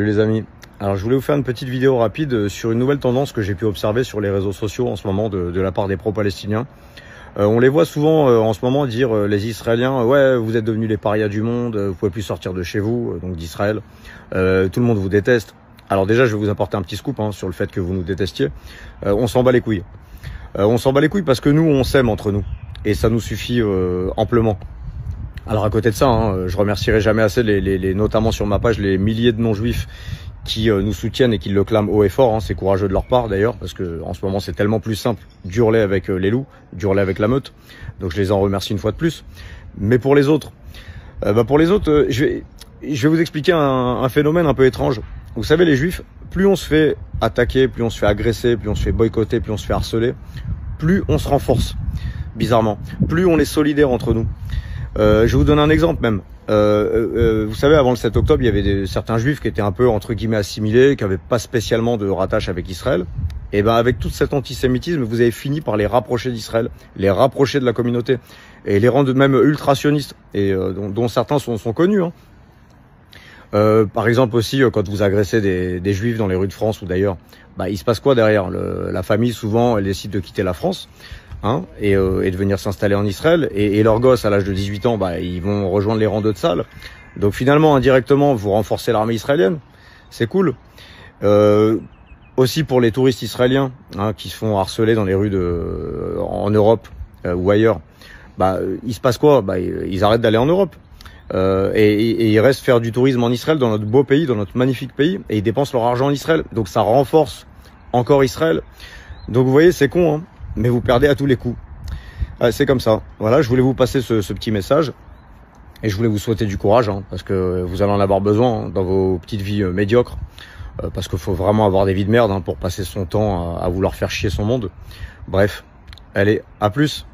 Salut les amis, alors je voulais vous faire une petite vidéo rapide sur une nouvelle tendance que j'ai pu observer sur les réseaux sociaux en ce moment de la part des pro-palestiniens. On les voit souvent en ce moment dire les Israéliens, ouais vous êtes devenus les parias du monde, vous pouvez plus sortir de chez vous, donc d'Israël, tout le monde vous déteste. Alors déjà je vais vous apporter un petit scoop sur le fait que vous nous détestiez, on s'en bat les couilles. On s'en bat les couilles parce que nous on s'aime entre nous et ça nous suffit amplement. Alors à côté de ça, je remercierai jamais assez notamment sur ma page les milliers de non-juifs qui nous soutiennent et qui le clament haut et fort. C'est courageux de leur part d'ailleurs, parce que en ce moment c'est tellement plus simple d'hurler avec les loups, d'hurler avec la meute. Donc je les en remercie une fois de plus. Mais pour les autres, je vais vous expliquer un phénomène un peu étrange. Vous savez, les juifs, plus on se fait attaquer, plus on se fait agresser, plus on se fait boycotter, plus on se fait harceler, plus on se renforce. Bizarrement, plus on est solidaires entre nous. Je vais vous donner un exemple même. Vous savez, avant le 7 octobre, il y avait certains juifs qui étaient un peu entre guillemets assimilés, qui n'avaient pas spécialement de rattache avec Israël. Et ben avec tout cet antisémitisme, vous avez fini par les rapprocher d'Israël, les rapprocher de la communauté et les rendre même ultra-sionistes, et dont certains sont connus. Par exemple aussi, quand vous agressez des juifs dans les rues de France ou d'ailleurs, il se passe quoi derrière? La famille souvent elle décide de quitter la France. Et de venir s'installer en Israël, et leurs gosses à l'âge de 18 ans, ils vont rejoindre les rangs de Tzahal. Donc finalement, indirectement, vous renforcez l'armée israélienne, c'est cool. Aussi pour les touristes israéliens qui se font harceler dans les rues en Europe ou ailleurs, il se passe quoi? Ils arrêtent d'aller en Europe et ils restent faire du tourisme en Israël, dans notre beau pays, dans notre magnifique pays, et ils dépensent leur argent en Israël. Donc ça renforce encore Israël. Donc vous voyez, c'est con, mais vous perdez à tous les coups. C'est comme ça. Voilà, je voulais vous passer ce petit message. Et je voulais vous souhaiter du courage, parce que vous allez en avoir besoin dans vos petites vies médiocres. Parce qu'il faut vraiment avoir des vies de merde pour passer son temps à vouloir faire chier son monde. Bref, allez, à plus.